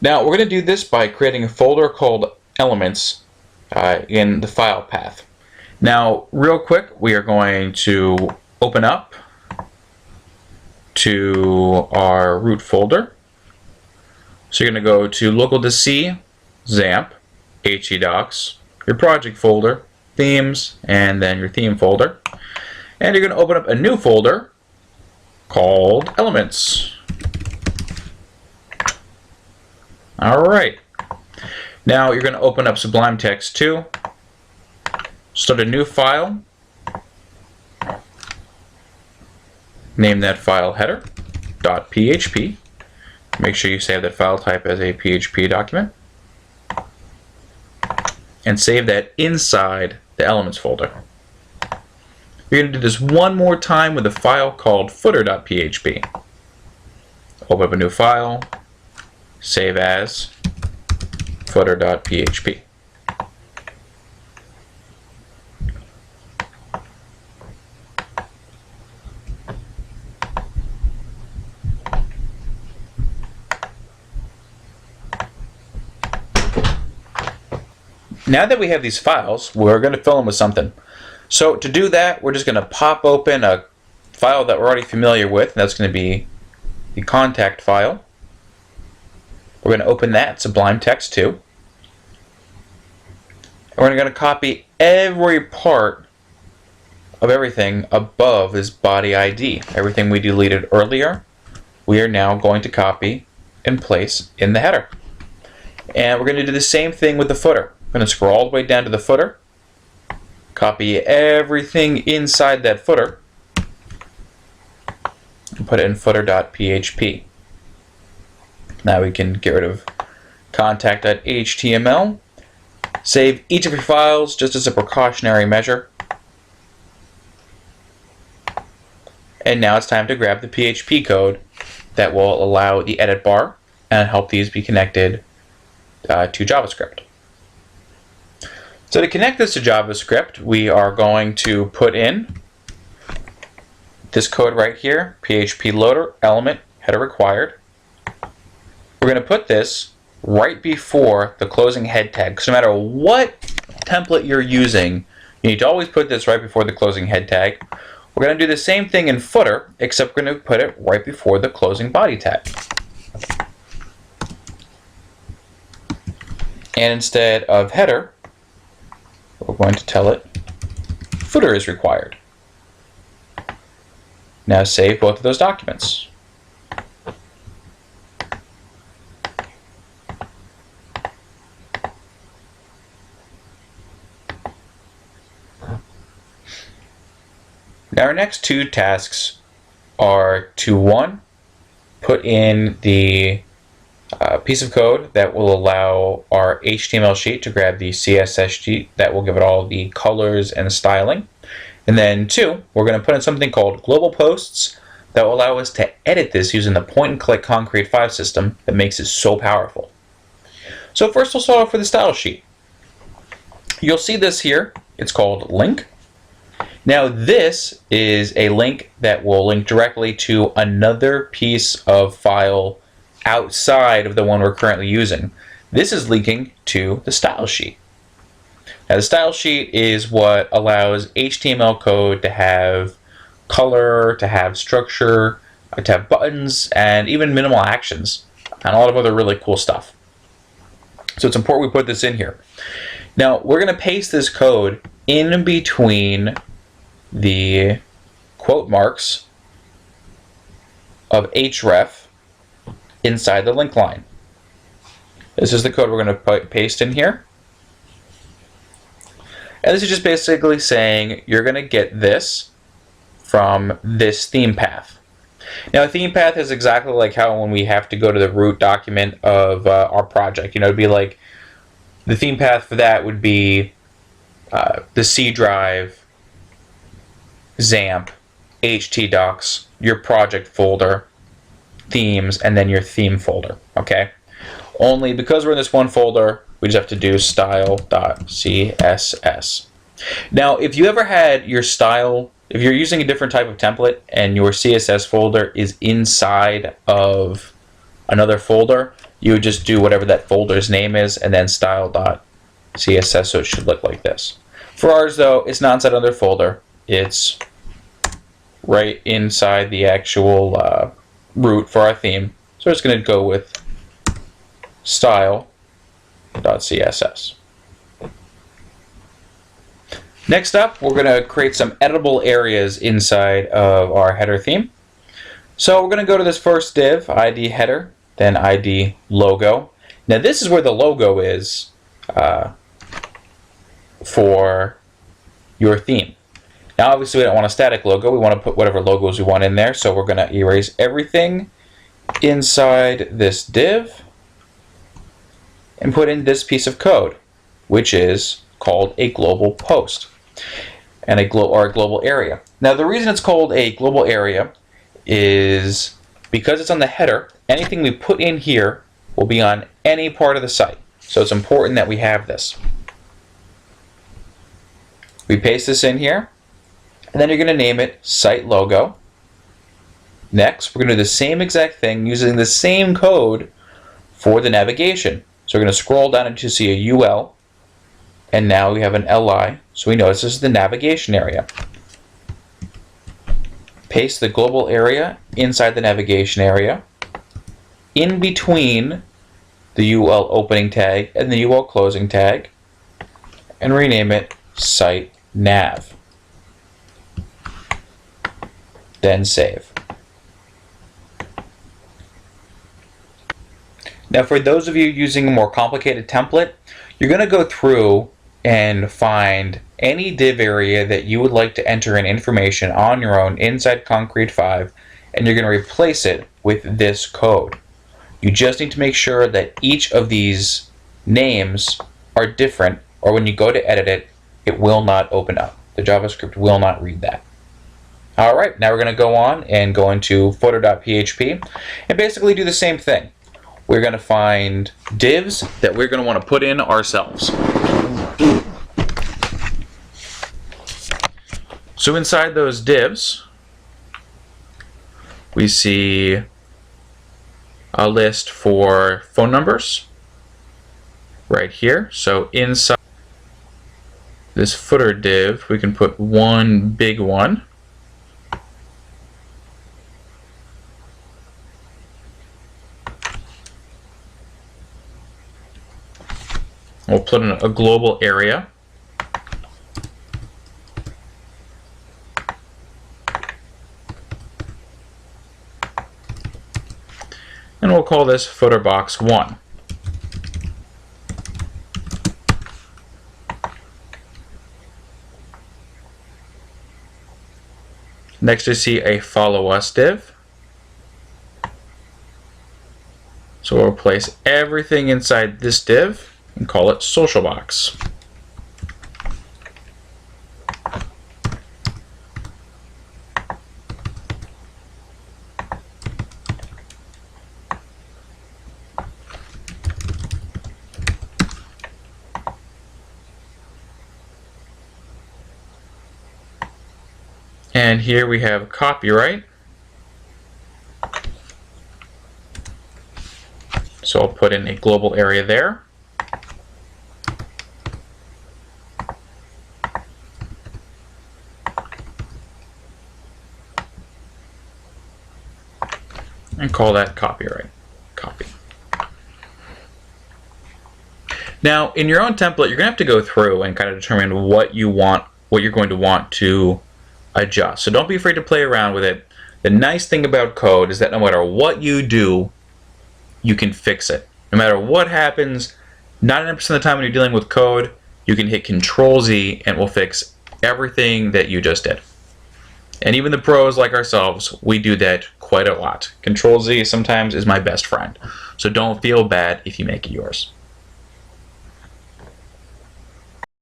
Now we're going to do this by creating a folder called Elements in the file path. Now real quick, we are going to open up to our root folder. So you're going to go to local to C, XAMPP, htdocs, your project folder, themes, and then your theme folder. And you're going to open up a new folder called Elements. Alright. Now you're going to open up Sublime Text 2, start a new file, name that file header.php. Make sure you save that file type as a PHP document, and save that inside the Elements folder. You're going to do this one more time with a file called footer.php. Open up a new file, save as footer.php. Now that we have these files, we're going to fill them with something. So to do that, we're just going to pop open a file that we're already familiar with, and that's going to be the contact file. We're going to open that, Sublime Text 2. And we're going to copy every part of everything above this body ID. Everything we deleted earlier, we are now going to copy and place in the header. And we're going to do the same thing with the footer. I'm going to scroll all the way down to the footer, copy everything inside that footer, and put it in footer.php. Now we can get rid of contact.html. Save each of your files just as a precautionary measure. And now it's time to grab the PHP code that will allow the edit bar and help these be connected to JavaScript. So to connect this to JavaScript, we are going to put in this code right here, PHP loader element header required. We're going to put this right before the closing head tag. So no matter what template you're using, you need to always put this right before the closing head tag. We're going to do the same thing in footer, except we're going to put it right before the closing body tag. And instead of header, we're going to tell it footer is required. Now save both of those documents. Now our next two tasks are to, one, put in the piece of code that will allow our HTML sheet to grab the CSS sheet that will give it all the colors and styling. And then two, we're going to put in something called global posts that will allow us to edit this using the point-and-click Concrete 5 system that makes it so powerful. So first we'll start off with the style sheet. You'll see this here. It's called link. Now this is a link that will link directly to another piece of file outside of the one we're currently using. This is linking to the style sheet. Now the style sheet is what allows HTML code to have color, to have structure, to have buttons, and even minimal actions, and a lot of other really cool stuff. So it's important we put this in here. Now we're going to paste this code in between the quote marks of href inside the link line. This is the code we're going to paste in here. And this is just basically saying you're going to get this from this theme path. Now a theme path is exactly like how when we have to go to the root document of our project. You know, it'd be like the theme path for that would be the C drive, XAMPP, htdocs, your project folder, themes, and then your theme folder. Okay. Only because we're in this one folder, we just have to do style.css. Now, if you ever had your style, if you're using a different type of template and your CSS folder is inside of another folder, you would just do whatever that folder's name is and then style.css, so it should look like this. For ours though, it's not inside another folder. It's right inside the actual root for our theme. So it's going to go with style.css. Next up, we're going to create some editable areas inside of our header theme. So we're going to go to this first div, ID header, then ID logo. Now this is where the logo is for your theme. Now obviously we don't want a static logo, we want to put whatever logos we want in there, so we're going to erase everything inside this div and put in this piece of code, which is called a global post and a global area. Now the reason it's called a global area is because it's on the header. Anything we put in here will be on any part of the site, so it's important that we have this. We paste this in here, and then you're going to name it site logo. Next, we're going to do the same exact thing using the same code for the navigation. So we're going to scroll down until you see a UL, and now we have an LI, so we know this is the navigation area. Paste the global area inside the navigation area, in between the UL opening tag and the UL closing tag, and rename it site nav. Then save. Now for those of you using a more complicated template, you're going to go through and find any div area that you would like to enter in information on your own inside Concrete 5, and you're going to replace it with this code. You just need to make sure that each of these names are different, or when you go to edit it, it will not open up. The JavaScript will not read that. Alright, now we're going to go on and go into footer.php and basically do the same thing. We're going to find divs that we're going to want to put in ourselves. So inside those divs, we see a list for phone numbers right here. So inside this footer div, we can put one big one. We'll put in a global area. And we'll call this footer box 1. Next we see a follow us div. So we'll place everything inside this div and call it social box. And here we have copyright. So I'll put in a global area there. And call that copyright. Copy. Now, in your own template, you're going to have to go through and kind of determine what you want, what you're going to want to adjust. So don't be afraid to play around with it. The nice thing about code is that no matter what you do, you can fix it. No matter what happens, 99% of the time when you're dealing with code, you can hit Control-Z and it will fix everything that you just did. And even the pros like ourselves, we do that quite a lot. Control-Z sometimes is my best friend. So don't feel bad if you make it yours.